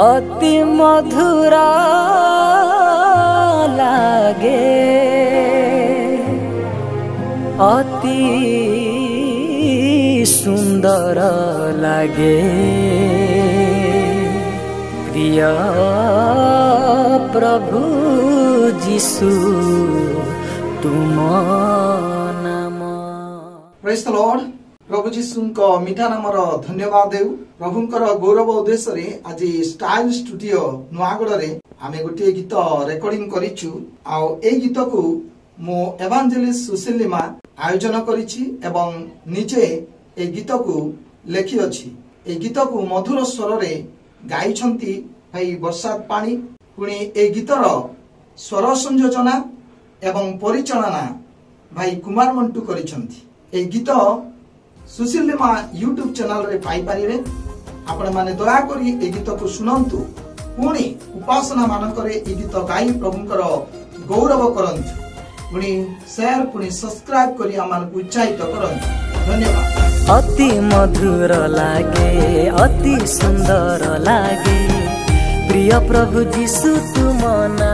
अति मधुर लागे अति सुंदर लागे प्रिय प्रभु जीशु तुम नाम। Praise the lord. प्रभु जीशु मीठा नामर धन्यवाद देउ। प्रभुंकर गौरव उद्देश्य रे आज स्टाइल स्टूडियो नुआगड़ रे आमे गोटे गीत रेकर्डिंग करिछु। आउ ए गीत को मो एवांजेलिस्ट सुशीलिमा आयोजन करिछि एवं निजे ए गीत को लेखि अछि। ए गीत को मधुर स्वर रे गाइछंती भाई बरसात पानी। पुणी ए गीतर स्वर संयोजना एवं परिचालना भाई कुमार मंटू करिछंती। ए गीत सुशीलिमा यूट्यूब चैनल रे पाई पारिबे। आपण माने दया करी ए गीत को सुनंतु। पुणी उपासना मानकरे ए गीत गाई प्रभुंकर गौरव करंतु। पुणी शेयर पुणी सब्सक्राइब करी आमान को उत्साहित करंतु। धन्यवाद। अति मधुर लागे अति सुंदर लागे प्रिय प्रभु जीशु तुम नाम।